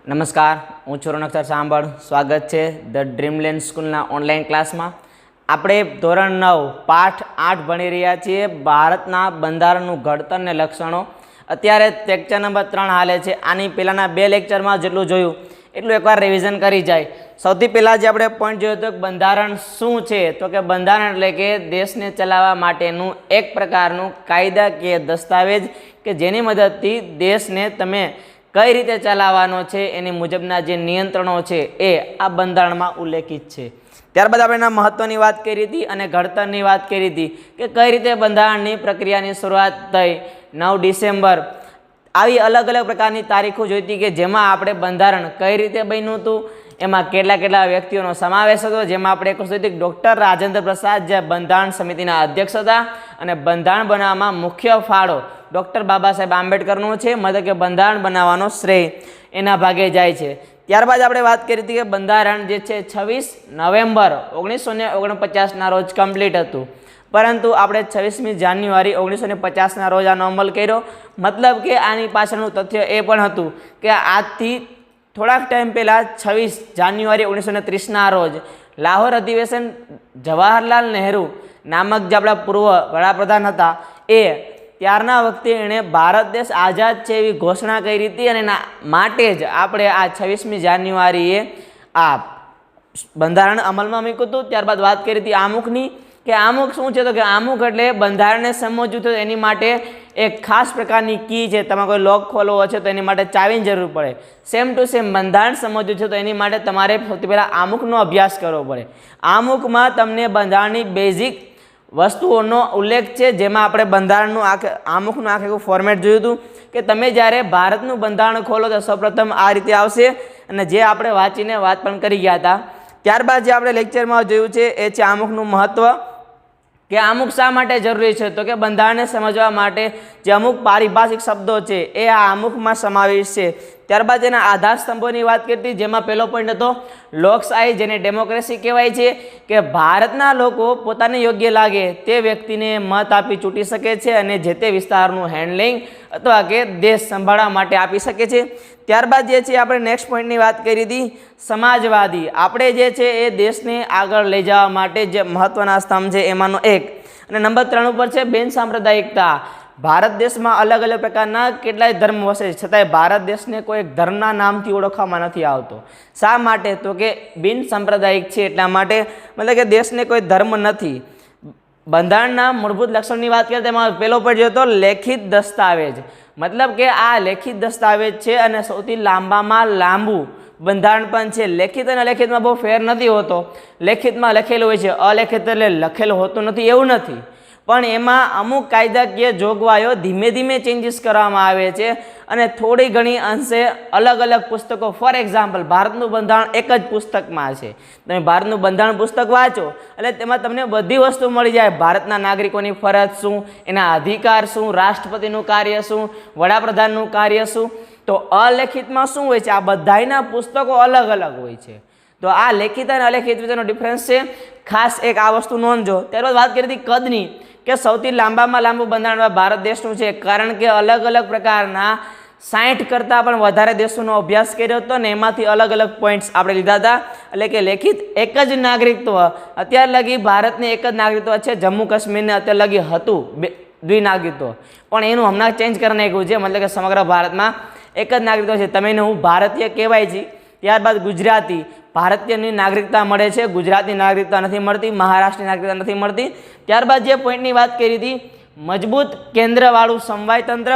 નમસ્કાર, હું છું રોનક સર સાંભળ. સ્વાગત છે ધ ડ્રીમલેન્ડ સ્કૂલના ઓનલાઈન ક્લાસમાં. આપણે ધોરણ 9 પાઠ 8 ભણી રહ્યા છીએ, ભારતના બંધારણનું ઘડતર અને લક્ષણો. અત્યારે લેક્ચર નંબર 3 હાલે છે. આની પહેલાંના 2 લેક્ચરમાં જેટલું જોયું એટલું એકવાર રિવિઝન કરી જાય. સૌથી પહેલાં જે આપણે પોઈન્ટ જોયો હતો કે બંધારણ શું છે, તો કે બંધારણ એટલે કે દેશને ચલાવવા માટેનું એક પ્રકારનું કાયદાકીય દસ્તાવેજ કે જેની મદદથી દેશને તમે કઈ રીતે ચલાવવાનો છે એની મુજબના જે નિયંત્રણો છે એ આ બંધારણમાં ઉલ્લેખિત છે. ત્યારબાદ આપણે એના મહત્ત્વની વાત કરી હતી અને ઘડતરની વાત કરી હતી કે કઈ રીતે બંધારણની પ્રક્રિયાની શરૂઆત થઈ. 9 ડિસેમ્બર આવી અલગ અલગ પ્રકારની તારીખો જોઈતી કે જેમાં આપણે બંધારણ કઈ રીતે બન્યું હતું, એમાં કેટલા વ્યક્તિઓનો સમાવેશ હતો. જેમાં આપણે એક વસ્તુ ડૉક્ટર રાજેન્દ્ર પ્રસાદ જે બંધારણ સમિતિના અધ્યક્ષ હતા અને બંધારણ બનાવવામાં મુખ્ય ફાળો ડૉક્ટર બાબા સાહેબ આંબેડકરનો છે. મતલબ કે બંધારણ બનાવવાનો શ્રેય એના ભાગે જાય છે. ત્યારબાદ આપણે વાત કરી હતી કે બંધારણ જે છે 26 નવેમ્બર 1949ના રોજ કમ્પ્લીટ હતું, પરંતુ આપણે 26મી જાન્યુઆરી 1950ના રોજ આનો અમલ કર્યો. મતલબ કે આની પાછળનું તથ્ય એ પણ હતું કે આજથી થોડાક ટાઈમ પહેલાં 26 જાન્યુઆરી 1930ના રોજ લાહોર અધિવેશન જવાહરલાલ નહેરુ નામક જે આપણા પૂર્વ વડાપ્રધાન હતા એ ત્યારના વખતે એણે ભારત દેશ આઝાદ છે એવી ઘોષણા કરી હતી અને એના માટે જ આપણે આ 26મી જાન્યુઆરીએ આ બંધારણ અમલમાં મૂક્યું હતું. ત્યારબાદ વાત કરી હતી આમુખની કે આમુખ શું છે, તો કે આમુખ એટલે બંધારણને સમજવું તો એની માટે એક ખાસ પ્રકારની કી છે. તમે કોઈ લોક ખોલવો છે તો એની માટે ચાવીની જરૂર પડે. સેમ ટુ સેમ બંધારણ સમજવું છે તો એની માટે તમારે સૌથી પહેલાં આમુખનો અભ્યાસ કરવો પડે. આમુખમાં તમને બંધારણની બેઝિક વસ્તુઓનો ઉલ્લેખ છે, જેમાં આપણે બંધારણનું આમુખનું આખું ફોર્મેટ જોયું હતું કે તમે જ્યારે ભારતનું બંધારણ ખોલો તો સૌપ્રથમ આ રીતે આવશે અને જે આપણે વાંચીને વાત પણ કરી ગયા હતા. ત્યારબાદ જે આપણે લેક્ચરમાં જોયું છે એ છે આમુખનું મહત્ત્વ કે આમુખ શા માટે જરૂરી છે, તો કે બંધારણને સમજવા માટે જે અમુક પારિભાષિક શબ્દો છે એ આ આમુખમાં સમાવેશ છે. ત્યારબાદ એના આધાર સ્તંભોની વાત કરી હતી, જેમાં પહેલો પોઈન્ટ હતો લોકશાહી, જેને ડેમોક્રેસી કહેવાય છે કે ભારતના લોકો પોતાને યોગ્ય લાગે તે વ્યક્તિને મત આપી ચૂંટી શકે છે અને જે તે વિસ્તારનું હેન્ડલિંગ અથવા કે દેશ સંભાળવા માટે આપી શકે છે. ત્યારબાદ જે છે આપણે નેક્સ્ટ પોઈન્ટની વાત કરી હતી સમાજવાદી. આપણે જે છે એ દેશને આગળ લઈ જવા માટે જે મહત્ત્વના સ્તંભ છે એમાંનો એક. અને નંબર 3 ઉપર છે બિન સાંપ્રદાયિકતા. ભારત દેશમાં અલગ અલગ પ્રકારના કેટલાય ધર્મ વસે છે, છતાંય ભારત દેશને કોઈ એક ધર્મના નામથી ઓળખવામાં નથી આવતો. શા માટે, તો કે બિન સાંપ્રદાયિક છે એટલા માટે, મતલબ કે દેશને કોઈ ધર્મ નથી. બંધારણના મૂળભૂત લક્ષણોની વાત કરીએ તેમાં પહેલો પોઈન્ટ જોયો તો લેખિત દસ્તાવેજ. મતલબ કે આ લેખિત દસ્તાવેજ છે અને સૌથી લાંબામાં લાંબુ બંધારણ પણ છે. લેખિત અને અલેખિતમાં બહુ ફેર નથી હોતો. લેખિતમાં લખેલું હોય છે, અલેખિત એટલે લખેલું હોતું નથી એવું નથી, પણ એમાં અમુક કાયદાકીય જોગવાઈઓ ધીમે ધીમે ચેન્જીસ કરવામાં આવે છે અને થોડી ઘણી અંશે અલગ અલગ પુસ્તકો. ફોર એક્ઝામ્પલ, ભારતનું બંધારણ એક જ પુસ્તકમાં છે. તમે ભારતનું બંધારણ પુસ્તક વાંચો એટલે તેમાં તમને બધી વસ્તુ મળી જાય. ભારતના નાગરિકોની ફરજ શું, એના અધિકાર શું, રાષ્ટ્રપતિનું કાર્ય શું, વડાપ્રધાનનું કાર્ય શું. તો અલેખિતમાં શું હોય છે, આ બધાયના પુસ્તકો અલગ અલગ હોય છે. તો આ લેખિત અને અલેખિત વચ્ચેનો ડિફરન્સ છે. ખાસ એક આ વસ્તુ નોંધજો. ત્યારબાદ વાત કરી હતી કદની કે સૌથી લાંબામાં લાંબુ બંધારણ ભારત દેશનું છે, કારણ કે અલગ અલગ પ્રકારના 60 કરતાં પણ વધારે દેશોનો અભ્યાસ કર્યો હતો ને એમાંથી અલગ અલગ પોઈન્ટ્સ આપણે લીધા હતા. એટલે કે લેખિત એક જ નાગરિકત્વ, અત્યાર લગી ભારતને એક જ નાગરિકત્વ છે, જમ્મુ કાશ્મીરને અત્યાર લગી હતું દ્વિનાગરિકત્વ, પણ એનું હમણાં ચેન્જ કરી નાખ્યું છે. મતલબ કે સમગ્ર ભારતમાં એક જ નાગરિકત્વ છે. તમે હું ભારતીય કહેવાય છે. ત્યારબાદ ગુજરાતી, ભારતીયની નાગરિકતા મળે છે, ગુજરાતની નાગરિકતા નથી મળતી, મહારાષ્ટ્રની નાગરિકતા નથી મળતી. ત્યારબાદ જે પોઈન્ટની વાત કરી હતી મજબૂત કેન્દ્રવાળું સમવાય તંત્ર.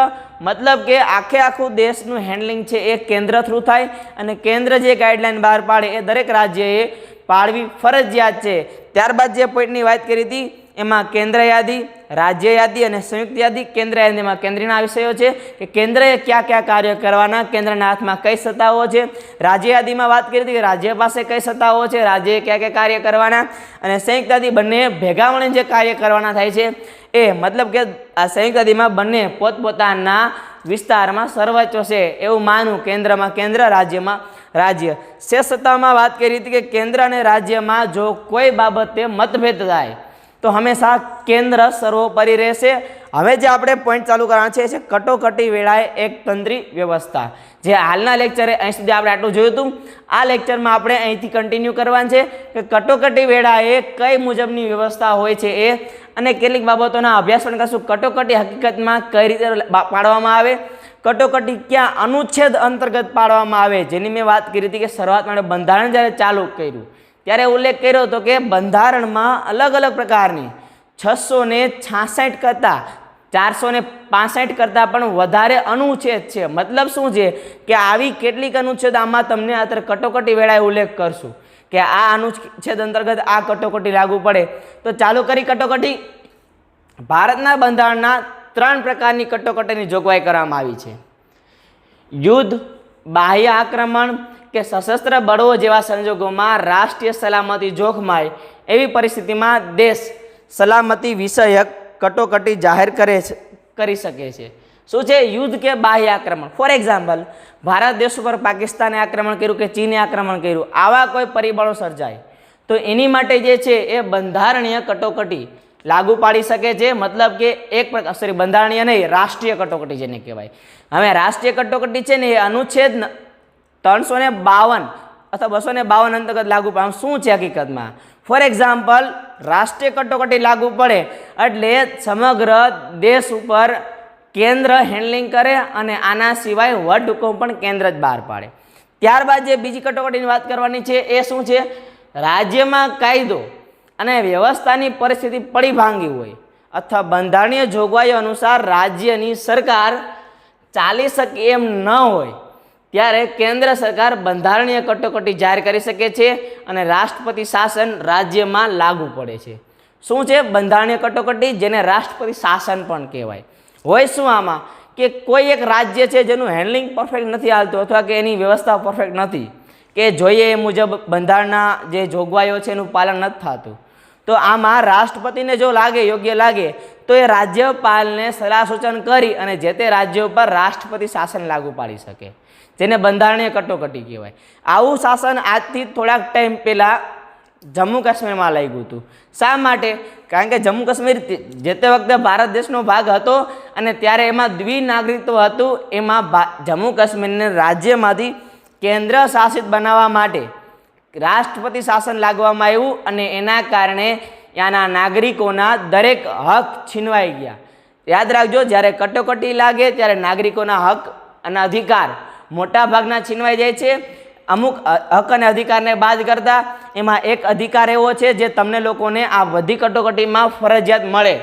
મતલબ કે આખું દેશનું હેન્ડલિંગ છે એ કેન્દ્ર થ્રુ થાય અને કેન્દ્ર જે ગાઈડલાઈન બહાર પાડે એ દરેક રાજ્યએ પાડવી ફરજિયાત છે. ત્યારબાદ જે પોઈન્ટની વાત કરી હતી એમાં કેન્દ્ર યાદી, રાજ્ય યાદી અને સંયુક્ત યાદી. કેન્દ્ર યાદીમાં કેન્દ્રના વિષયો છે કે કેન્દ્રએ કયા કાર્યો કરવાના, કેન્દ્રના હાથમાં કઈ સત્તાઓ છે. રાજ્ય યાદીમાં વાત કરી હતી કે રાજ્ય પાસે કઈ સત્તાઓ છે, રાજ્યએ કયા કાર્ય કરવાના. અને સંયુક્ત યાદી બંને ભેગા મળીને જે કાર્ય કરવાના થાય છે એ, મતલબ કે આ સંયુક્ત યાદીમાં બંને પોતપોતાના વિસ્તારમાં સર્વોચ્ચ છે એવું માનવું. કેન્દ્રમાં કેન્દ્ર, રાજ્યમાં રાજ્ય. શેષ સત્તામાં વાત કરી હતી કે કેન્દ્ર અને રાજ્યમાં જો કોઈ બાબતે મતભેદ થાય તો હંમેશા કેન્દ્ર સર્વોપરી રહેશે. હવે જે આપણે પોઈન્ટ ચાલુ કરવાના છે કટોકટી વેળાએ એકતંત્રી વ્યવસ્થા. જે હાલના લેક્ચરે અહીં સુધી આપણે આટલું જોયું હતું. આ લેક્ચરમાં આપણે અહીંથી કન્ટિન્યુ કરવાનું છે કે કટોકટી વેળાએ કઈ મુજબની વ્યવસ્થા હોય છે એ, અને કેટલીક બાબતોના અભ્યાસ પણ કરશું. કટોકટી હકીકતમાં કઈ રીતે પાડવામાં આવે, કટોકટી ક્યાં અનુચ્છેદ અંતર્ગત પાડવામાં આવે, જેની મેં વાત કરી હતી કે શરૂઆતમાં બંધારણ જ્યારે ચાલુ કર્યું ત્યારે ઉલ્લેખ કર્યો હતો કે બંધારણમાં અલગ અલગ પ્રકારની 666 કરતાં 465 કરતાં પણ વધારે અનુચ્છેદ છે. મતલબ શું છે કે આવી કેટલીક અનુચ્છેદ આમાં તમને અત્યારે કટોકટી વેળાએ ઉલ્લેખ કરશું કે આ અનુચ્છેદ અંતર્ગત આ કટોકટી લાગુ પડે. તો ચાલુ કરી કટોકટી. ભારતના બંધારણના 3 પ્રકારની કટોકટીની જોગવાઈ કરવામાં આવી છે. યુદ્ધ, બાહ્ય આક્રમણ કે સશસ્ત્ર બળો જેવા સંજોગોમાં રાષ્ટ્રીય સલામતી જોખમાય એવી પરિસ્થિતિમાં દેશ સલામતી વિષયક કટોકટી જાહેર કરી શકે છે. શું છે? યુદ્ધ કે બાહ્ય આક્રમણ. ફોર એક્ઝામ્પલ, ભારત દેશ ઉપર પાકિસ્તાને આક્રમણ કર્યું કે ચીને આક્રમણ કર્યું, આવા કોઈ પરિબળો સર્જાય તો એની માટે જે છે એ બંધારણીય કટોકટી લાગુ પાડી શકે છે. મતલબ કે એક પ્રકાર બંધારણીય નહીં, રાષ્ટ્રીય કટોકટી જેને કહેવાય. હવે રાષ્ટ્રીય કટોકટી છે ને એ અનુચ્છેદ 352 અથવા 252 અંતર્ગત લાગુ પડે. શું છે હકીકતમાં? ફોર એક્ઝામ્પલ, રાષ્ટ્રીય કટોકટી લાગુ પડે એટલે સમગ્ર દેશ ઉપર કેન્દ્ર હેન્ડલિંગ કરે અને આના સિવાય વટહુકમ પણ કેન્દ્ર જ બહાર પાડે. ત્યારબાદ જે બીજી કટોકટીની વાત કરવાની છે એ શું છે? રાજ્યમાં કાયદો અને વ્યવસ્થાની પરિસ્થિતિ પડી ભાંગી હોય અથવા બંધારણીય જોગવાઈઓ અનુસાર રાજ્યની સરકાર ચાલી શકે એમ ન હોય ત્યારે કેન્દ્ર સરકાર બંધારણીય કટોકટી જાહેર કરી શકે છે અને રાષ્ટ્રપતિ શાસન રાજ્યમાં લાગુ પડે છે. શું છે બંધારણીય કટોકટી? જેને રાષ્ટ્રપતિ શાસન પણ કહેવાય. હોય શું આમાં કે કોઈ એક રાજ્ય છે જેનું હેન્ડલિંગ પરફેક્ટ નથી હાલતું અથવા કે એની વ્યવસ્થા પરફેક્ટ નથી, કે જોઈએ એ મુજબ બંધારણના જે જોગવાઈઓ છે એનું પાલન નથી થતું, તો આમાં રાષ્ટ્રપતિને જો લાગે, યોગ્ય લાગે તો એ રાજ્યપાલને સલાહ સૂચન કરી અને જે તે રાજ્ય ઉપર રાષ્ટ્રપતિ શાસન લાગુ પાડી શકે, જેને બંધારણીય કટોકટી કહેવાય. આવું શાસન આજથી થોડાક ટાઈમ પહેલાં જમ્મુ કાશ્મીરમાં લાગ્યું હતું. શા માટે? કારણ કે જમ્મુ કાશ્મીર જે તે વખતે ભારત દેશનો ભાગ હતો અને ત્યારે એમાં દ્વિનાગરિકત્વ હતું. એમાં જમ્મુ કાશ્મીરને રાજ્યમાંથી કેન્દ્ર શાસિત બનાવવા માટે રાષ્ટ્રપતિ શાસન લાગવામાં આવ્યું અને એના કારણે ત્યાંના નાગરિકોના દરેક હક છીનવાઈ ગયા. યાદ રાખજો, જ્યારે કટોકટી લાગે ત્યારે નાગરિકોના હક અને અધિકાર મોટા ભાગના છીનવાઈ જાય છે. અમુક હક અને અધિકારને બાદ કરતા એમાં એક અધિકાર એવો છે જે તમને લોકોને આ બધી કટોકટીમાં ફરજિયાત મળે,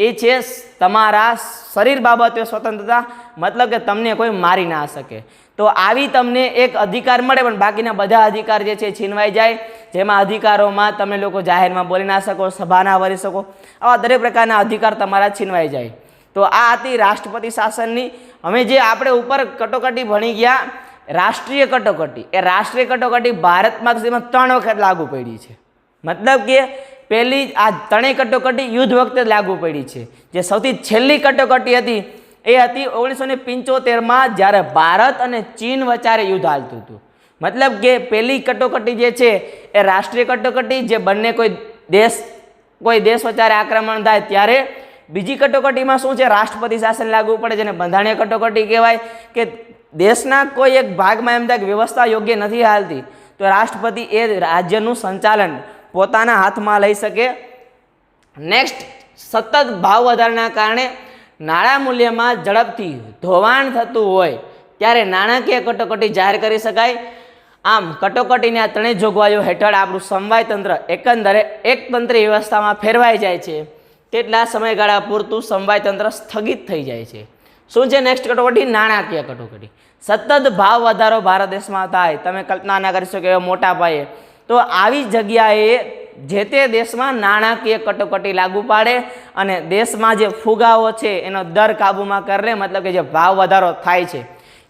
એ છે તમારા શરીર બાબતે સ્વતંત્રતા. મતલબ કે તમને કોઈ મારી ના શકે. તો આવી તમને એક અધિકાર મળે, પણ બાકીના બધા અધિકાર જે છે છીનવાઈ જાય. જેમાં અધિકારોમાં તમે લોકો જાહેરમાં બોલી ના શકો, સભા ના ભરી શકો, આવા દરેક પ્રકારના અધિકાર તમારા છીનવાઈ જાય. તો આ હતી રાષ્ટ્રપતિ શાસનની. હવે જે આપણે ઉપર કટોકટી ભણી ગયા રાષ્ટ્રીય કટોકટી, એ રાષ્ટ્રીય કટોકટી ભારતમાં તેમાં 3 વખત લાગુ પડી છે. મતલબ કે પહેલી આ 3 કટોકટી યુદ્ધ વખતે લાગુ પડી છે. જે સૌથી છેલ્લી કટોકટી હતી એ હતી 1975માં, જ્યારે ભારત અને ચીન વચ્ચે યુદ્ધ હાલતું હતું. મતલબ કે પહેલી કટોકટી જે છે એ રાષ્ટ્રીય કટોકટી, જે બંને કોઈ દેશ વચ્ચે આક્રમણ થાય ત્યારે. બીજી કટોકટીમાં શું છે? રાષ્ટ્રપતિ શાસન લાગુ પડે, જેને બંધારણીય કટોકટી કહેવાય. કે દેશના કોઈ એક ભાગમાં એમ થાય કે વ્યવસ્થા યોગ્ય નથી હાલતી તો રાષ્ટ્રપતિ એ રાજ્યનું સંચાલન પોતાના હાથમાં લઈ શકે. નેક્સ્ટ, સતત ભાવ વધારાના કારણે નાણાં મૂલ્યમાં ઝડપથી ધોવાણ થતું હોય ત્યારે નાણાકીય કટોકટી જાહેર કરી શકાય. આમ કટોકટીની આ 3 જોગવાઈઓ હેઠળ આપણું સમવાય તંત્ર એકંદરે એકતંત્રી વ્યવસ્થામાં ફેરવાઈ જાય છે. તેટલા સમયગાળા પૂરતું સમવાય તંત્ર સ્થગિત થઈ જાય છે. શું છે નેક્સ્ટ કટોકટી? નાણાકીય કટોકટી. સતત ભાવ વધારો ભારત દેશમાં થાય, તમે કલ્પના ના કરી શકો એવા મોટા પાયે, તો આવી જગ્યાએ જે તે દેશમાં નાણાકીય કટોકટી લાગુ પાડે અને દેશમાં જે ફુગાવો છે એનો દર કાબૂમાં કરી લે. મતલબ કે જે ભાવ વધારો થાય છે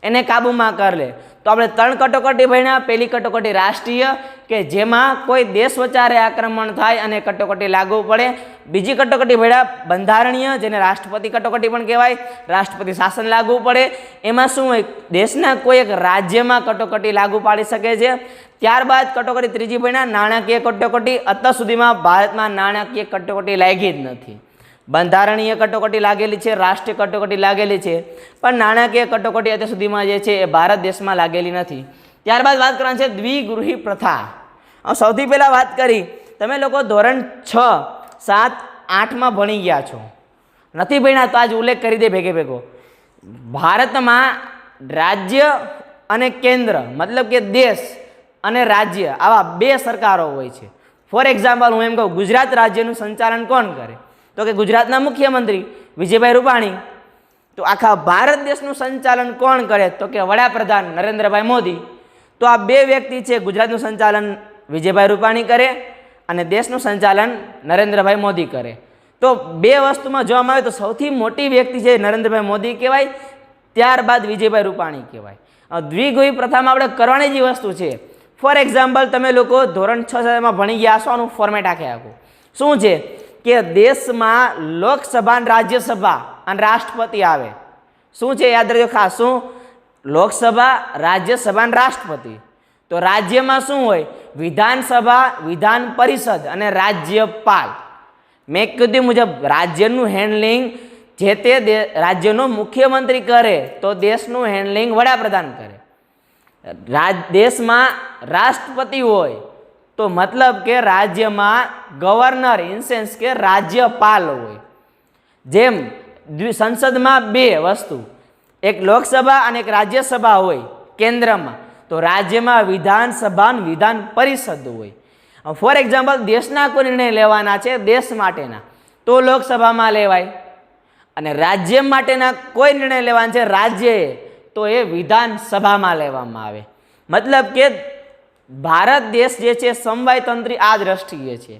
એને કાબૂમાં કરી લે. તો આપણે 3 કટોકટી ભણ્યા। પહેલી કટોકટી રાષ્ટ્રીય કે જેમાં કોઈ દેશ વચારે આક્રમણ થાય અને કટોકટી લાગુ પડે। બીજી કટોકટી ભણ્યા બંધારણીય જેને રાષ્ટ્રપતિ કટોકટી પણ કહેવાય, રાષ્ટ્રપતિ શાસન લાગુ પડે। એમાં શું હોય, દેશના કોઈ એક રાજ્યમાં કટોકટી લાગુ પાડી શકે છે। ત્યારબાદ કટોકટી ત્રીજી ભણ્યા નાણાકીય કટોકટી। અત્યાર સુધીમાં ભારતમાં નાણાકીય કટોકટી લાગી જ નથી। બંધારણીય કટોકટી લાગેલી છે, રાષ્ટ્રીય કટોકટી લાગેલી છે, પણ નાણાકીય કટોકટી અત્યાર સુધીમાં જે છે એ ભારત દેશમાં લાગેલી નથી। ત્યારબાદ વાત કરવાની છે દ્વિગૃહી પ્રથા। સૌથી પહેલાં વાત કરી, તમે લોકો ધોરણ 6, 7, 8માં ભણી ગયા છો, નથી ભણ્યા તો આજ ઉલ્લેખ કરી દે ભેગો। ભારતમાં રાજ્ય અને કેન્દ્ર મતલબ કે દેશ અને રાજ્ય આવા બે સરકારો હોય છે। ફોર એક્ઝામ્પલ હું એમ કહું, ગુજરાત રાજ્યનું સંચાલન કોણ કરે? તો કે ગુજરાતના મુખ્યમંત્રી વિજયભાઈ રૂપાણી। તો આખા ભારત દેશનું સંચાલન કોણ કરે? તો કે વડાપ્રધાન નરેન્દ્રભાઈ મોદી। તો આ બે વ્યક્તિ છે, ગુજરાતનું સંચાલન વિજયભાઈ રૂપાણી કરે અને દેશનું સંચાલન નરેન્દ્રભાઈ મોદી કરે। તો બે વસ્તુમાં જોવામાં આવે તો સૌથી મોટી વ્યક્તિ છે નરેન્દ્રભાઈ મોદી કહેવાય, ત્યારબાદ વિજયભાઈ રૂપાણી કહેવાય। દ્વિગૃહી પ્રથામાં આપણે કરવાની જે વસ્તુ છે, ફોર એક્ઝામ્પલ તમે લોકો ધોરણ 6 ભણી ગયા છો, આનું ફોર્મેટ આખું શું છે કે દેશમાં લોકસભા, રાજ્યસભા અને રાષ્ટ્રપતિ આવે। શું છે યાદ રાખજો ખાસ, શું? લોકસભા, રાજ્યસભા અને રાષ્ટ્રપતિ। તો રાજ્યમાં શું હોય? વિધાનસભા, વિધાન પરિષદ અને રાજ્યપાલ। મેં કીધું મુજબ રાજ્યનું હેન્ડલિંગ જે તે રાજ્યનો મુખ્યમંત્રી કરે તો દેશનું હેન્ડલિંગ વડાપ્રધાન કરે। દેશમાં રાષ્ટ્રપતિ હોય તો મતલબ કે રાજ્યમાં ગવર્નર ઇન સેન્સ કે રાજ્યપાલ હોય। જેમ સંસદમાં બે વસ્તુ, એક લોકસભા અને એક રાજ્યસભા હોય કેન્દ્રમાં, તો રાજ્યમાં વિધાનસભા અને વિધાન પરિષદ હોય। ફોર એક્ઝામ્પલ દેશના કોઈ નિર્ણય લેવાના છે દેશ માટેના તો લોકસભામાં લેવાય, અને રાજ્ય માટેના કોઈ નિર્ણય લેવાના છે રાજ્યએ તો એ વિધાનસભામાં લેવામાં આવે। મતલબ કે ભારત દેશ જે છે સમવાયતંત્રી આ દ્રષ્ટિએ છે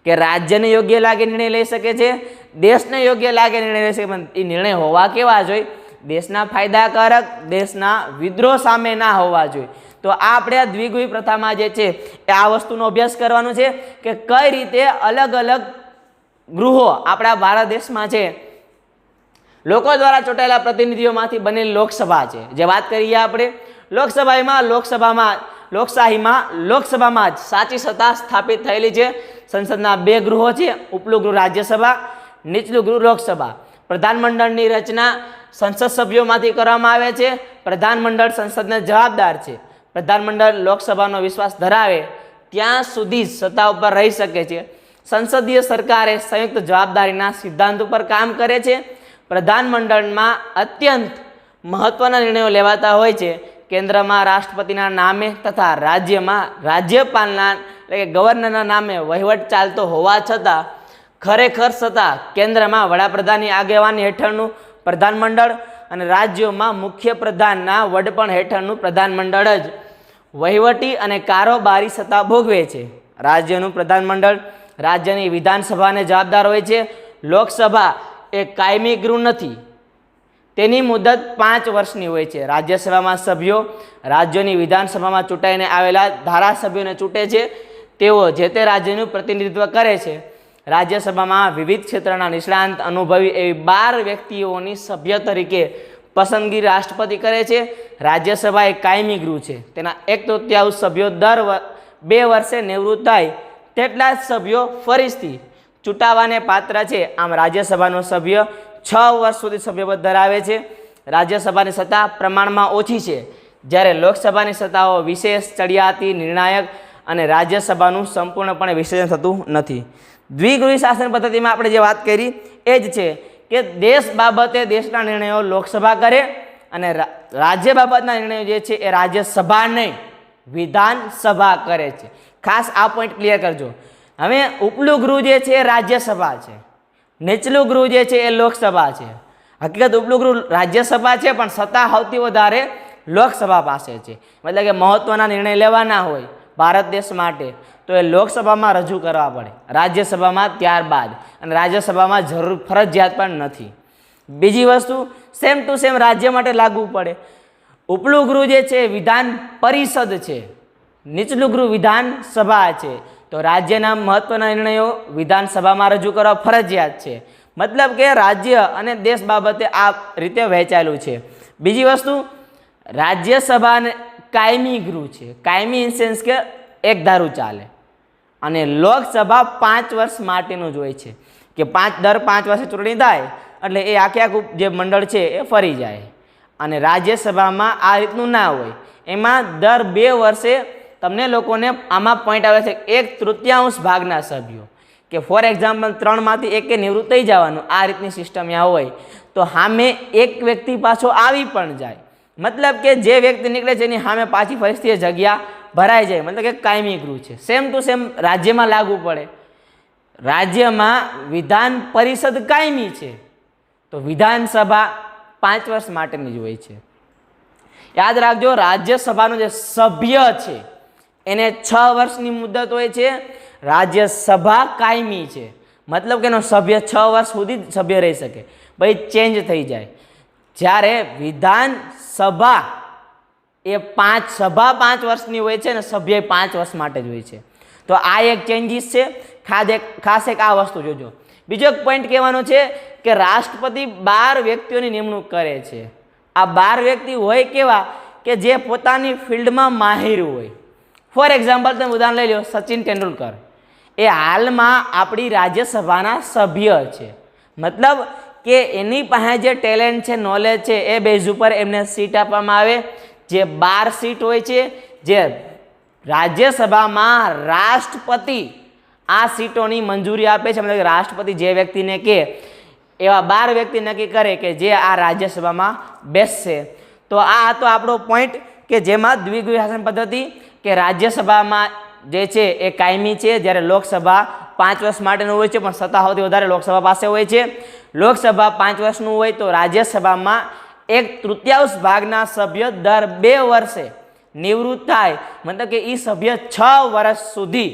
કે રાજ્યને યોગ્ય લાગે નિર્ણય લઈ શકે છે, દેશને યોગ્ય લાગે નિર્ણય લઈ શકે, પણ એ નિર્ણય હોવા કેવા જોઈએ? દેશના ફાયદાકારક, દેશના વિદ્રોહ સામે ના હોવા જોઈએ। તો આ આપણે આ દ્વિગૃહી પ્રથામાં જે છે એ આ વસ્તુનો અભ્યાસ કરવાનો છે કે કઈ રીતે અલગ અલગ ગૃહો આપણા ભારત દેશમાં છે, લોકો દ્વારા ચૂંટાયેલા પ્રતિનિધિઓમાંથી બનેલી લોકસભા છે। જે વાત કરીએ આપણે લોકસભામાં જ સાચી સત્તા સ્થાપિત થયેલી છે। સંસદના બે ગૃહો છે, ઉપલું ગૃહ રાજ્યસભા, નીચલું ગૃહ લોકસભા। પ્રધાનમંડળની રચના સંસદ સભ્યોમાંથી કરવામાં આવે છે। પ્રધાનમંડળ સંસદને જવાબદાર છે। પ્રધાનમંડળ લોકસભાનો વિશ્વાસ ધરાવે ત્યાં સુધી સત્તા ઉપર રહી શકે છે। સંસદીય સરકારે સંયુક્ત જવાબદારીના સિદ્ધાંત ઉપર કામ કરે છે। પ્રધાનમંડળમાં અત્યંત મહત્વના નિર્ણયો લેવાતા હોય છે। કેન્દ્રમાં રાષ્ટ્રપતિના નામે તથા રાજ્યમાં રાજ્યપાલના એટલે કે ગવર્નરના નામે વહીવટ ચાલતો હોવા છતાં ખરેખર સત્તા કેન્દ્રમાં વડાપ્રધાનની આગેવાની હેઠળનું પ્રધાનમંડળ અને રાજ્યોમાં મુખ્ય પ્રધાનના વડપણ હેઠળનું પ્રધાનમંડળ જ વહીવટી અને કારોબારી સત્તા ભોગવે છે। રાજ્યનું પ્રધાનમંડળ રાજ્યની વિધાનસભાને જવાબદાર હોય છે। લોકસભા એ કાયમી ગૃહ નથી, તેની મુદત 5 વર્ષની હોય છે। રાજ્યસભામાં સભ્યો રાજ્યોની વિધાનસભામાં ચૂંટાઈને આવેલા ધારાસભ્યોને ચૂંટે છે, તેઓ જે તે રાજ્યનું પ્રતિનિધિત્વ કરે છે। રાજ્યસભામાં વિવિધ ક્ષેત્રના નિષ્ણાંત અનુભવી એવી 12 વ્યક્તિઓની સભ્ય તરીકે પસંદગી રાષ્ટ્રપતિ કરે છે। રાજ્યસભા એ કાયમી ગૃહ છે, તેના 1/3 સભ્યો દર 2 વર્ષે નિવૃત્ત થાય તેટલા જ સભ્યો ફરીથી ચૂંટાવાને પાત્ર છે। આમ રાજ્યસભાનો સભ્ય 6 વર્ષ સુધી સભ્યપદ ધરાવે છે। રાજ્યસભાની સત્તા પ્રમાણમાં ઓછી છે, જ્યારે લોકસભાની સત્તાઓ વિશેષ, ચડિયાતી, નિર્ણાયક અને રાજ્યસભાનું સંપૂર્ણપણે વિસર્જન થતું નથી। દ્વિગૃહી શાસન પદ્ધતિમાં આપણે જે વાત કરી એ જ છે કે દેશ બાબતે દેશના નિર્ણયો લોકસભા કરે અને રાજ્ય બાબતના નિર્ણયો જે છે એ રાજ્યસભા નહીં વિધાનસભા કરે છે। ખાસ આ પોઈન્ટ ક્લિયર કરજો। હવે ઉપલું ગૃહ જે છે એ રાજ્યસભા છે, નીચલું ગૃહ જે છે એ લોકસભા છે। હકીકત ઉપલું ગૃહ રાજ્યસભા છે પણ સત્તા સૌથી વધારે લોકસભા પાસે છે। મતલબ કે મહત્વના નિર્ણય લેવાના હોય ભારત દેશ માટે તો એ લોકસભામાં રજૂ કરવા પડે, રાજ્યસભામાં ત્યારબાદ, અને રાજ્યસભામાં જરૂર ફરજિયાત પણ નથી। બીજી વસ્તુ સેમ ટુ સેમ રાજ્ય માટે લાગુ પડે। ઉપલું ગૃહ જે છે વિધાન પરિષદ છે, નીચલું ગૃહ વિધાનસભા છે. તો રાજ્યના મહત્વના નિર્ણયો વિધાનસભામાં રજૂ કરવા ફરજિયાત છે. મતલબ કે રાજ્ય અને દેશ બાબતે આ રીતે વહેંચાયેલું છે. બીજી વસ્તુ, રાજ્યસભા કાયમી ગૃહ છે. કાયમી ઇન સેન્સ કે એક ધારું ચાલે. અને લોકસભા 5 વર્ષ માટેનું જ હોય છે કે દર 5 વર્ષે ચૂંટણી થાય એટલે એ આખું જે મંડળ છે એ ફરી જાય. અને રાજ્યસભામાં આ રીતનું ના હોય, એમાં દર 2 વર્ષે તમને લોકોને આમાં પોઈન્ટ આવે છે 1/3 ભાગના સભ્યો, કે ફોર એક્ઝામ્પલ 3માંથી એકે નિવૃત્ત થઈ જવાનું, આ રીતની સિસ્ટમ ત્યાં હોય. તો સામે એક વ્યક્તિ પાછો આવી પણ જાય, મતલબ કે જે વ્યક્તિ નીકળે છે એની સામે પાછી ફરીથી જગ્યા ભરાઈ જાય, મતલબ કે કાયમી ગૃહ છે. સેમ ટુ સેમ રાજ્યમાં લાગુ પડે. રાજ્યમાં વિધાન પરિષદ કાયમી છે, તો વિધાનસભા 5 વર્ષ માટેની જ હોય છે. યાદ રાખજો, રાજ્યસભાનો જે સભ્ય છે એને 6 વર્ષની મુદત હોય છે. રાજ્યસભા કાયમી છે, મતલબ કે એનો સભ્ય 6 વર્ષ સુધી સભ્ય રહી શકે, ભાઈ ચેન્જ થઈ જાય. જ્યારે વિધાનસભા એ 5 વર્ષની હોય છે ને સભ્ય 5 વર્ષ માટે જ હોય છે. તો આ એક ચેન્જીસ છે. ખાસ એક આ વસ્તુ જોજો. બીજો એક પોઈન્ટ કહેવાનો છે કે રાષ્ટ્રપતિ 12 વ્યક્તિઓની નિમણૂક કરે છે. આ 12 વ્યક્તિ હોય કેવા કે જે પોતાની ફિલ્ડમાં માહિર હોય. ફોર એક્ઝામ્પલ તમે ઉદાહરણ લઈ લો, સચિન તેંડુલકર એ હાલમાં આપણી રાજ્યસભાના સભ્ય છે. મતલબ કે એની પાસે જે ટેલેન્ટ છે, નોલેજ છે, એ બેઝ ઉપર એમને સીટ આપવામાં આવે. જે 12 સીટ હોય છે, જે રાજ્યસભામાં રાષ્ટ્રપતિ આ સીટોની મંજૂરી આપે છે. મતલબ કે રાષ્ટ્રપતિ જે વ્યક્તિને કહે એવા 12 વ્યક્તિ નક્કી કરે કે જે આ રાજ્યસભામાં બેસશે. તો આ હતો આપણો પોઈન્ટ કે જેમાં દ્વિગૃહ શાસન પદ્ધતિ, કે રાજ્યસભામાં જે છે એ કાયમી છે, જ્યારે લોકસભા 5 વર્ષ માટેનું હોય છે, પણ સત્તા સૌથી વધારે લોકસભા પાસે હોય છે. લોકસભા 5 વર્ષનું હોય તો રાજ્યસભામાં 1/3 ભાગના સભ્ય દર 2 વર્ષે નિવૃત્ત થાય, મતલબ કે એ સભ્ય 6 વર્ષ સુધી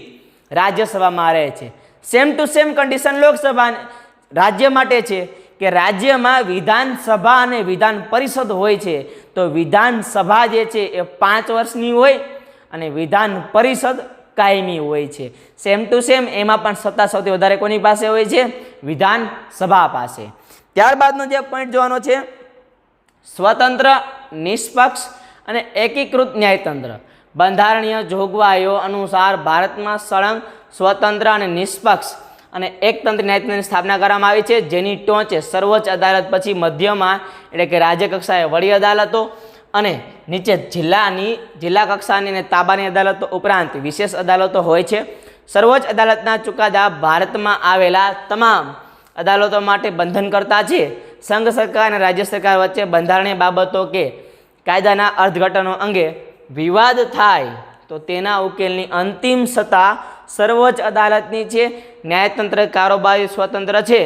રાજ્યસભામાં રહે છે. Same to same condition Lok Sabha રાજ્ય માટે છે કે રાજ્યમાં વિધાનસભા અને વિધાન પરિષદ હોય છે. તો વિધાનસભા જે છે એ 5 વર્ષની હોય અને વિધાન પરિષદ કાયમી હોય છે. સેમ ટુ સેમ એમાં પણ સત્તા સૌથી વધારે કોની પાસે હોય છે? વિધાનસભા પાસે. ત્યારબાદનો જે પોઈન્ટ જોવાનો છે, સ્વતંત્ર, નિષ્પક્ષ અને એકીકૃત ન્યાયતંત્ર. બંધારણીય જોગવાઈઓ અનુસાર ભારતમાં સળંગ, સ્વતંત્ર અને નિષ્પક્ષ અને એકતંત્ર ન્યાયતંત્રની સ્થાપના કરવામાં આવી છે, જેની ટોચે સર્વોચ્ચ અદાલત, પછી મધ્યમાં એટલે કે રાજ્ય કક્ષાએ વડી અદાલતો અને નીચે જિલ્લા કક્ષાની અને તાબાની અદાલતો ઉપરાંત વિશેષ અદાલતો હોય છે. સર્વોચ્ચ અદાલતના ચુકાદા ભારતમાં આવેલા તમામ અદાલતો માટે બંધનકર્તા છે. સંઘ સરકાર અને રાજ્ય સરકાર વચ્ચે બંધારણીય બાબતો કે કાયદાના અર્થઘટનો અંગે વિવાદ થાય તો તેના ઉકેલની અંતિમ સત્તા સર્વોચ્ચ અદાલતની છે. ન્યાયતંત્ર કારોબારી સ્વતંત્ર છે.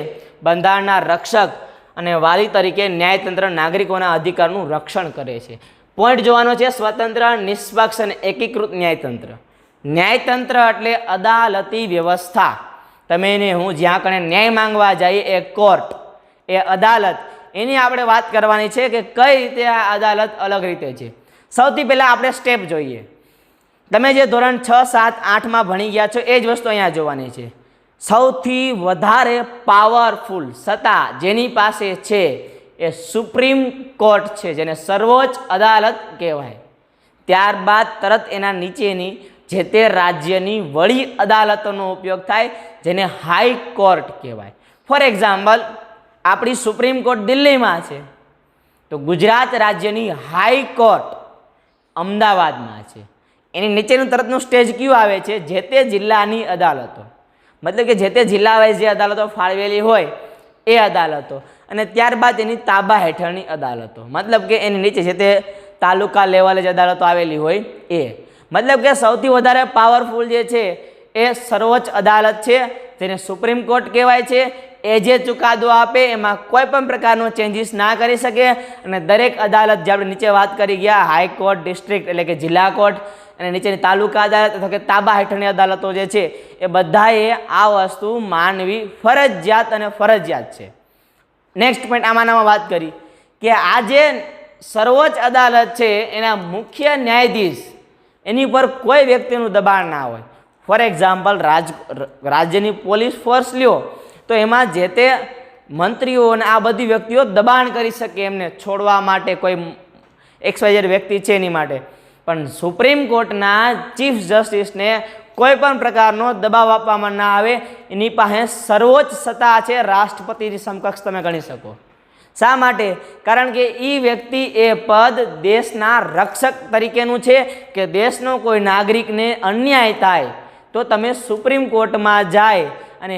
બંધારણના રક્ષક અને વાલી તરીકે ન્યાયતંત્ર નાગરિકોના અધિકારનું રક્ષણ કરે છે. પોઈન્ટ જોવાનો છે, સ્વતંત્ર, નિષ્પક્ષ અને એકીકૃત ન્યાયતંત્ર. ન્યાયતંત્ર એટલે અદાલતી વ્યવસ્થા. તમે એને હું જ્યાં કણે ન્યાય માંગવા જઈએ એ કોર્ટ, એ અદાલત, એની આપણે વાત કરવાની છે કે કઈ રીતે આ અદાલત અલગ રીતે છે. સૌથી પહેલાં આપણે સ્ટેપ જોઈએ. તમે જે ધોરણ 6, 7, 8માં ભણી ગયા છો એ જ વસ્તુ અહીંયા જોવાની છે. સૌથી વધારે પાવરફુલ સત્તા જેની પાસે છે એ સુપ્રીમ કોર્ટ છે, જેને સર્વોચ્ચ અદાલત કહેવાય. ત્યારબાદ તરત એના નીચેની જે તે રાજ્યની વડી અદાલતોનો ઉપયોગ થાય, જેને હાઈકોર્ટ કહેવાય. ફોર એક્ઝામ્પલ, આપણી સુપ્રીમ કોર્ટ દિલ્હીમાં છે, તો ગુજરાત રાજ્યની હાઈકોર્ટ અમદાવાદમાં છે. એની નીચેનું તરતનું સ્ટેજ કયું આવે છે? જે તે જિલ્લાની અદાલતો, મતલબ કે જે તે જિલ્લા વાઇઝ જે અદાલતો ફાળવેલી હોય એ અદાલતો, અને ત્યારબાદ એની તાબા હેઠળની અદાલતો, મતલબ કે એની નીચે જે તે તાલુકા લેવલે જે અદાલતો આવેલી હોય એ. મતલબ કે સૌથી વધારે પાવરફુલ જે છે એ સર્વોચ્ચ અદાલત છે, જેને સુપ્રીમ કોર્ટ કહેવાય છે. એ જે ચુકાદો આપે એમાં કોઈ પણ પ્રકારનો ચેન્જીસ ના કરી શકે, અને દરેક અદાલત જે આપણે નીચે વાત કરી ગયા, હાઈકોર્ટ, ડિસ્ટ્રિક્ટ એટલે કે જિલ્લા કોર્ટ, અને નીચેની તાલુકા અદાલત અથવા કે તાબા હેઠળની અદાલતો જે છે એ બધાએ આ વસ્તુ માનવી ફરજિયાત છે. નેક્સ્ટ પોઈન્ટ આમાંનામાં વાત કરી કે આ જે સર્વોચ્ચ અદાલત છે એના મુખ્ય ન્યાયાધીશ એની પર કોઈ વ્યક્તિનું દબાણ ના હોય. ફોર એક્ઝામ્પલ, રાજ્યની પોલીસ ફોર્સ લ્યો તો એમાં જે તે મંત્રીઓ અને આ બધી વ્યક્તિઓ દબાણ કરી શકે એમને છોડવા માટે, કોઈ XYZ વ્યક્તિ છે એની માટે. પણ સુપ્રીમ કોર્ટના ચીફ જસ્ટિસને કોઈ પણ પ્રકારનો દબાવ આપવામાં ના આવે. એની પાસે સર્વોચ્ચ સત્તા છે, રાષ્ટ્રપતિની સમકક્ષ તમે ગણી શકો. શા માટે? કારણ કે એ વ્યક્તિ એ પદ દેશના રક્ષક તરીકેનું છે કે દેશનો કોઈ નાગરિકને અન્યાય થાય તો તમે સુપ્રીમ કોર્ટમાં જાય અને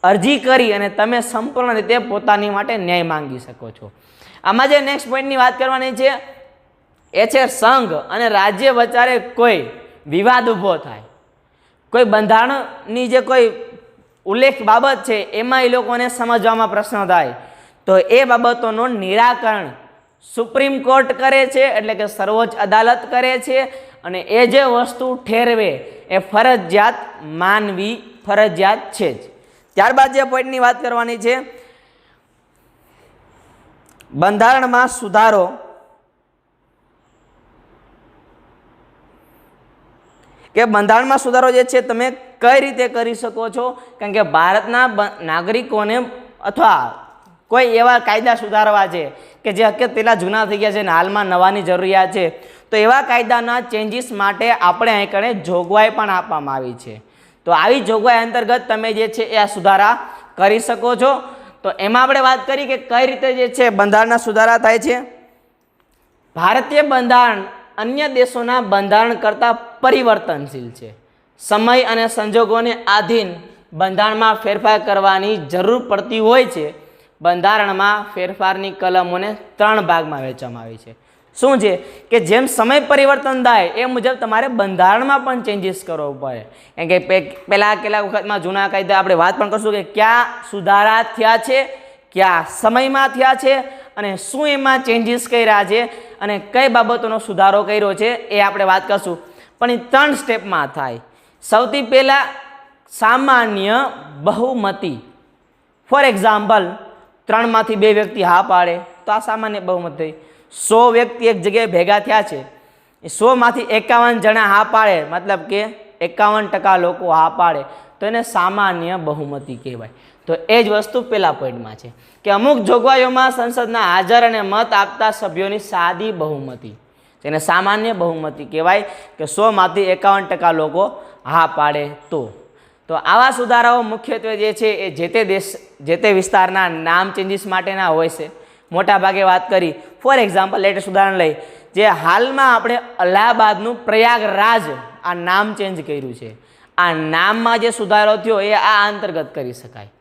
અરજી કરી અને તમે સંપૂર્ણ રીતે પોતાની માટે ન્યાય માંગી શકો છો. આમાં જે નેક્સ્ટ પોઈન્ટની વાત કરવાની છે એ છે સંઘ અને રાજ્ય વચ્ચે કોઈ વિવાદ ઊભો થાય, કોઈ બંધારણની જે કોઈ ઉલ્લેખ બાબત છે એમાં એ લોકોને સમજવામાં પ્રશ્ન થાય તો એ બાબતોનું નિરાકરણ સુપ્રીમ કોર્ટ કરે છે, એટલે કે સર્વોચ્ચ અદાલત કરે છે. અને એ જે વસ્તુ ઠેરવે એ ફરજિયાત માનવી ફરજિયાત છે જ. ત્યારબાદ જે પોઈન્ટની વાત કરવાની છે, બંધારણમાં સુધારો કે બંધારણમાં સુધારો જે છે તમે કઈ રીતે કરી શકો છો. કારણ કે ભારતના નાગરિકોને અથવા કોઈ એવા કાયદા સુધારવા છે કે જે હકીકત પહેલાં જૂના થઈ ગયા છે અને હાલમાં નવાની જરૂરિયાત છે, તો એવા કાયદાના ચેન્જીસ માટે આપણે અહીં કણે જોગવાઈ પણ આપવામાં આવી છે. તો આવી જોગવાઈ અંતર્ગત તમે જે છે એ આ સુધારા કરી શકો છો. તો એમાં આપણે વાત કરી કે કઈ રીતે જે છે બંધારણના સુધારા થાય છે. ભારતીય બંધારણ અન્ય દેશોના બંધારણ કરતાં પરિવર્તનશીલ છે. સમય અને સંજોગોને આધીન બંધારણમાં ફેરફાર કરવાની જરૂર પડતી હોય છે. બંધારણમાં ફેરફારની કલમોને 3 ભાગમાં વહેંચવામાં આવી છે. શું છે કે જેમ સમય પરિવર્તન થાય એ મુજબ તમારે બંધારણમાં પણ ચેન્જીસ કરવો પડે. કારણ કે પહેલાં કેટલાક વખતમાં જૂના કાયદા આપણે વાત પણ કરશું કે ક્યાં સુધારા થયા છે, ક્યાં સમયમાં થયા છે અને શું એમાં ચેન્જીસ કર્યા છે અને કઈ બાબતોનો સુધારો કર્યો છે એ આપણે વાત કરશું. પણ એ 3 સ્ટેપમાં થાય. સૌથી પહેલાં સામાન્ય બહુમતી. ફોર એક્ઝામ્પલ, 3માંથી 2 વ્યક્તિ હા પાડે તો આ સામાન્ય બહુમત થઈ. 100 વ્યક્તિ એક જગ્યાએ ભેગા થયા છે, એ 100માંથી 51 જણા હા પાડે, મતલબ કે 51% લોકો હા પાડે તો એને સામાન્ય બહુમતી કહેવાય. તો એ જ વસ્તુ પહેલા પોઈન્ટમાં છે કે અમુક જોગવાઈઓમાં સંસદના હાજર અને મત આપતા સભ્યોની સાદી બહુમતી, જેને સામાન્ય બહુમતી કહેવાય કે 100માંથી 51% લોકો હા પાડે તો. તો આવા સુધારાઓ મુખ્યત્વે જે છે એ જે તે વિસ્તારના નામ ચેન્જીસ માટેના હોય છે. મોટા ભાગે વાત કરી. ફોર એક્ઝામ્પલ, લેટેસ્ટ ઉદાહરણ લઈ, જે હાલમાં આપણે અલ્હાબાદનું પ્રયાગરાજ આ નામ ચેન્જ કર્યું છે, આ નામમાં જે સુધારો થયો એ આ અંતર્ગત કરી શકાય.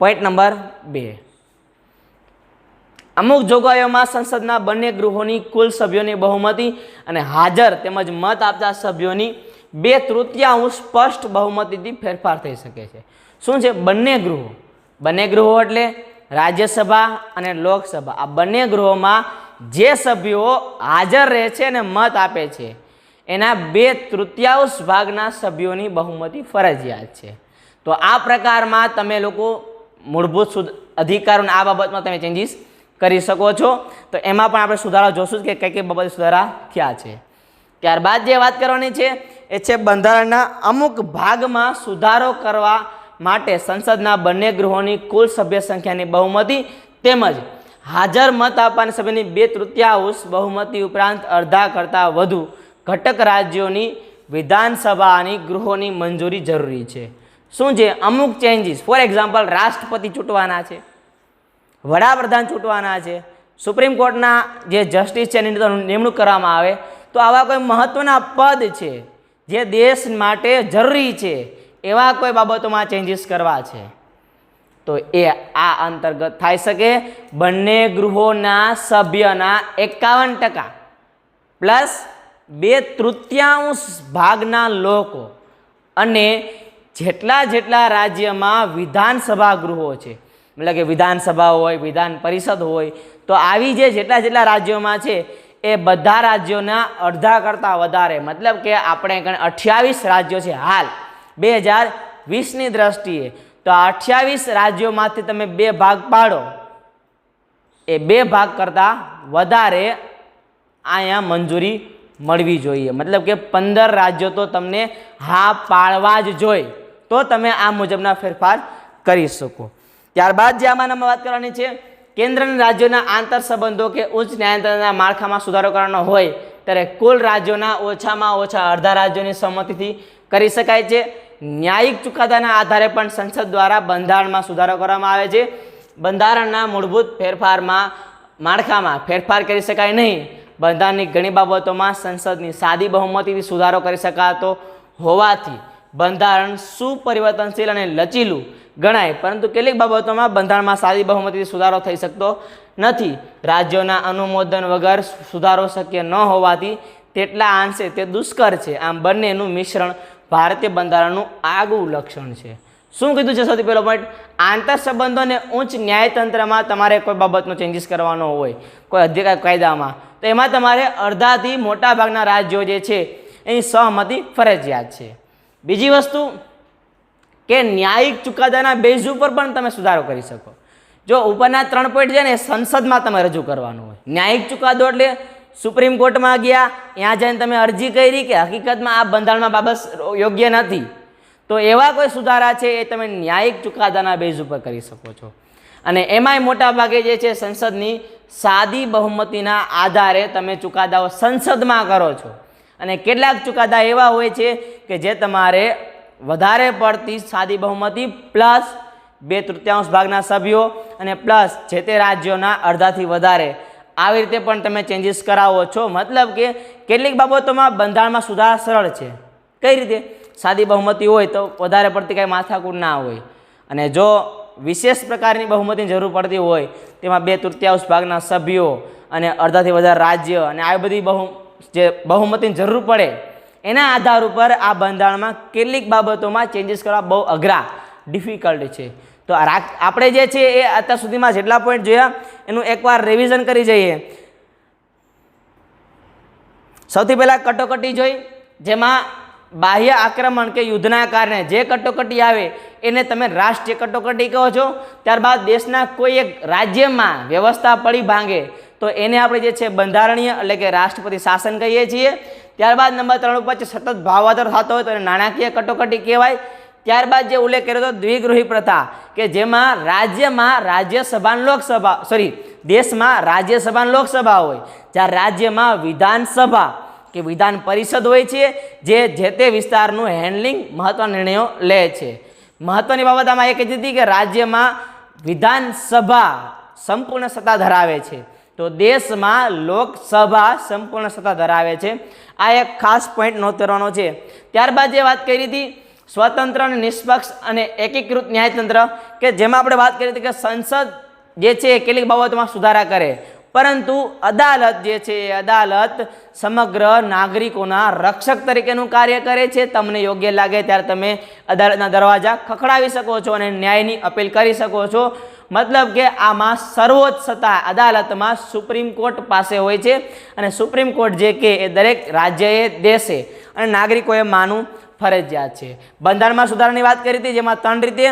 પોઈન્ટ નંબર 2, અમુક જોગવાઈઓમાં સંસદના બંને ગૃહોની કુલ સભ્યોની બહુમતી અને હાજર તેમજ મત આપતા સભ્યોની 2/3 સ્પષ્ટ બહુમતીથી ફેરફાર થઈ શકે છે. શું છે? બંને ગૃહો. બંને ગૃહો એટલે રાજ્યસભા અને લોકસભા. આ બંને ગૃહોમાં જે સભ્યો હાજર રહે છે અને મત આપે છે એના 2/3 ભાગના સભ્યોની બહુમતી ફરજિયાત છે. તો આ પ્રકારમાં તમે લોકો મૂળભૂત અધિકારોના આ બાબતમાં તમે ચેન્જીસ કરી શકો છો. તો એમાં પણ આપણે સુધારા જોશું કે કઈ કઈ બાબતે સુધારા થયા છે. ત્યારબાદ જે વાત કરવાની છે એ છે બંધારણના અમુક ભાગમાં સુધારો કરવા માટે સંસદના બંને ગૃહોની કુલ સભ્ય સંખ્યાની બહુમતી તેમજ હાજર મત આપવાના સભ્યની 2/3 બહુમતી ઉપરાંત અડધા કરતાં વધુ ઘટક રાજ્યોની વિધાનસભાની ગૃહોની મંજૂરી જરૂરી છે. શું છે? અમુક ચેન્જીસ. ફોર એક્ઝામ્પલ, રાષ્ટ્રપતિ ચૂંટવાના છે, વડાપ્રધાન ચૂંટવાના છે, સુપ્રીમ કોર્ટના જે જસ્ટિસ છે એની નિમણૂક કરવામાં આવે, તો આવા કોઈ મહત્વના પદ છે જે દેશ માટે જરૂરી છે એવા કોઈ બાબતોમાં ચેન્જીસ કરવા છે તો એ આ અંતર્ગત થઈ શકે. બંને ગૃહોના સભ્યના 51% પ્લસ 2/3 ભાગના લોકો અને જેટલા રાજ્યમાં વિધાનસભા ગૃહો છે, એટલે કે વિધાનસભા હોય, વિધાન પરિષદ હોય, તો આવી જે જેટલા રાજ્યોમાં છે એ બધા રાજ્યોના અડધા કરતાં વધારે, મતલબ કે આપણે 28 રાજ્યો છે હાલ 2020ની દ્રષ્ટિએ, તો 28 રાજ્યોમાંથી તમે 2 ભાગ પાડો એ 2 ભાગ કરતાં વધારે અહીંયા મંજૂરી મળવી જોઈએ, મતલબ કે 15 રાજ્યો તો તમને હા પાડવા જ જોઈએ, તો તમે આ મુજબના ફેરફાર કરી શકો. ત્યારબાદ જે આમાં વાત કરવાની છે, કેન્દ્ર અને રાજ્યોના આંતર સંબંધો કે ઉચ્ચ ન્યાયતંત્રના માળખામાં સુધારો કરવાનો હોય ત્યારે કુલ રાજ્યોના ઓછામાં ઓછા અડધા રાજ્યોની સંમતિથી કરી શકાય છે. ન્યાયિક ચુકાદાના આધારે પણ સંસદ દ્વારા બંધારણમાં સુધારો કરવામાં આવે છે. બંધારણના મૂળભૂત માળખામાં ફેરફાર કરી શકાય નહીં. બંધારણની ઘણી બાબતોમાં સંસદની સાદી બહુમતીથી સુધારો કરી શકાતો હોવાથી બંધારણ સુપરિવર્તનશીલ અને લચીલું ગણાય, પરંતુ કેટલીક બાબતોમાં બંધારણમાં સાદી બહુમતીથી સુધારો થઈ શકતો નથી. રાજ્યોના અનુમોદન વગર સુધારો શક્ય ન હોવાથી તેટલા અંશે તે દુષ્કર છે. આમ બંનેનું મિશ્રણ ભારતીય બંધારણનું આગવું લક્ષણ છે. શું કીધું છે? સૌથી પહેલો પોઈન્ટ, આંતર સંબંધો અને ઉચ્ચ ન્યાયતંત્રમાં તમારે કોઈ બાબતનો ચેન્જીસ કરવાનો હોય, કોઈ અધિકાર કાયદામાં, તો એમાં તમારે અડધાથી મોટા ભાગના રાજ્યો જે છે એની સહમતિ ફરજિયાત છે. બીજી વસ્તુ કે ન્યાયિક ચુકાદાના બેઝ ઉપર પણ તમે સુધારો કરી શકો. જો ઉપરના 3 પોઈન્ટ છે ને સંસદમાં તમે રજૂ કરવાનું હોય. ન્યાયિક ચુકાદો એટલે સુપ્રીમ કોર્ટમાં ગયા, ત્યાં જઈને તમે અરજી કરી કે હકીકતમાં આ બંધારણમાં બાબત યોગ્ય નથી, તો એવા કોઈ સુધારા છે એ તમે ન્યાયિક ચુકાદાના બેઝ ઉપર કરી શકો છો. અને એમાંય મોટા ભાગે જે છે સંસદની સાદી બહુમતીના આધારે તમે ચુકાદાઓ સંસદમાં કરો છો. અને કેટલાક ચુકાદા એવા હોય છે કે જે તમારે વધારે પડતી સાદી બહુમતી પ્લસ 2/3 ભાગના સભ્યો અને પ્લસ જે તે રાજ્યોના અડધાથી વધારે આવી રીતે પણ તમે ચેન્જીસ કરાવો છો. મતલબ કે કેટલીક બાબતોમાં બંધારણમાં સુધારા સરળ છે. કઈ રીતે? સાદી બહુમતી હોય તો વધારે પડતી કાંઈ માથાકૂટ ના હોય, અને જો વિશેષ પ્રકારની બહુમતીની જરૂર પડતી હોય તેમાં 2/3 ભાગના સભ્યો અને અડધાથી વધારે રાજ્ય અને આવી બધી જે બહુમતીની જરૂર પડે એના આધાર ઉપર આ બંધારણમાં કેટલીક બાબતોમાં ચેન્જીસ કરવા બહુ અઘરા ડિફિકલ્ટ છે. તો આપણે જે છે એ અત્યાર સુધીમાં જેટલા પોઈન્ટ જોયા એનું એકવાર રિવિઝન કરી જઈએ. સૌથી પહેલાં કટોકટી જોઈ, જેમાં બાહ્ય આક્રમણ કે યુદ્ધના કારણે જે કટોકટી આવે એને તમે રાષ્ટ્રીય કટોકટી કહો છો. ત્યારબાદ દેશના કોઈ એક રાજ્યમાં વ્યવસ્થા પડી ભાંગે તો એને આપણે જે છે બંધારણીય એટલે કે રાષ્ટ્રપતિ શાસન કહીએ છીએ. ત્યારબાદ નંબર 3 ઉપર સતત ભાવાંતર થતો હોય તો એને નાણાકીય કટોકટી કહેવાય. ત્યારબાદ જે ઉલ્લેખ કર્યો હતો દ્વિગૃહી પ્રથા, કે જેમાં દેશમાં રાજ્યસભા લોકસભા હોય, જ્યારે રાજ્યમાં વિધાનસભા કે વિધાન પરિષદ હોય છે જે તે વિસ્તારનું હેન્ડલિંગ મહત્વના નિર્ણયો લે છે. મહત્વની બાબત આમાં એ કીધી હતી કે રાજ્યમાં વિધાનસભા સંપૂર્ણ સત્તા ધરાવે છે, તો દેશમાં લોકસભા સંપૂર્ણ સત્તા ધરાવે છે. આ એક ખાસ પોઈન્ટ નોટ કરવાનો છે. ત્યારબાદ જે વાત કરી હતી સ્વતંત્ર અને નિષ્પક્ષ અને એકીકૃત ન્યાયતંત્ર, કે જેમાં આપણે વાત કરી હતી કે સંસદ જે છે એ કેટલીક બાબતોમાં સુધારા કરે, પરંતુ અદાલત જે છે એ અદાલત સમગ્ર નાગરિકોના રક્ષક તરીકેનું કાર્ય કરે છે. તમને યોગ્ય લાગે ત્યારે તમે અદાલતના દરવાજા ખખડાવી શકો છો અને ન્યાયની અપીલ કરી શકો છો. મતલબ કે આમાં સર્વોચ્ચ સત્તા અદાલતમાં સુપ્રીમ કોર્ટ પાસે હોય છે, અને સુપ્રીમ કોર્ટ જે કે એ દરેક રાજ્યએ, દેશે અને નાગરિકોએ માનવું ફરજિયાત છે. બંધારણમાં સુધારાની વાત કરી હતી, જેમાં 3 રીતે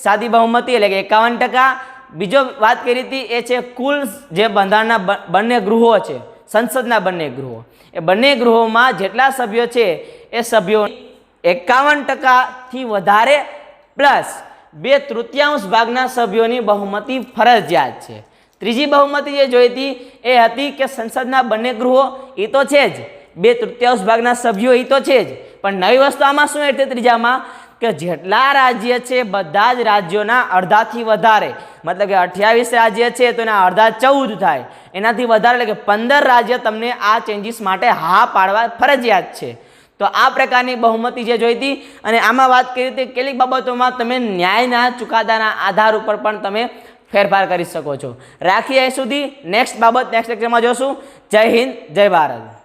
સાદી બહુમતી એટલે કે 51%. બીજો વાત કરી હતી એ છે કુલ જે બંધારણના બંને ગૃહો છે, સંસદના બંને ગૃહો, એ બંને ગૃહોમાં જેટલા સભ્યો છે એ સભ્યો 51%થી વધારે પ્લસ 2/3 ભાગના સભ્યોની બહુમતી ફરજિયાત છે. ત્રીજી બહુમતી જે જોઈ હતી એ હતી કે સંસદના બંને ગૃહો એ તો છે જ, 2/3 ભાગના સભ્યો એ તો છે જ, પણ નવી વસ્તુ આમાં શું એટલે ત્રીજામાં કે જેટલા રાજ્ય છે બધા જ રાજ્યોના અડધાથી વધારે, મતલબ કે 28 રાજ્ય છે તો એના અડધા 14 થાય, એનાથી વધારે એટલે કે 15 રાજ્ય તમને આ ચેન્જીસ માટે હા પાડવા ફરજિયાત છે. તો આ પ્રકારની બહુમતી જે જોઈ હતી, અને આમાં વાત કરી હતી કેટલીક બાબતોમાં તમે ન્યાયના ચુકાદાના આધાર ઉપર પણ તમે ફેરફાર કરી શકો છો. રાખીએ અહીં સુધી. નેક્સ્ટ બાબત નેક્સ્ટ લેક્ચરમાં જોશું. જય હિન્દ, જય ભારત.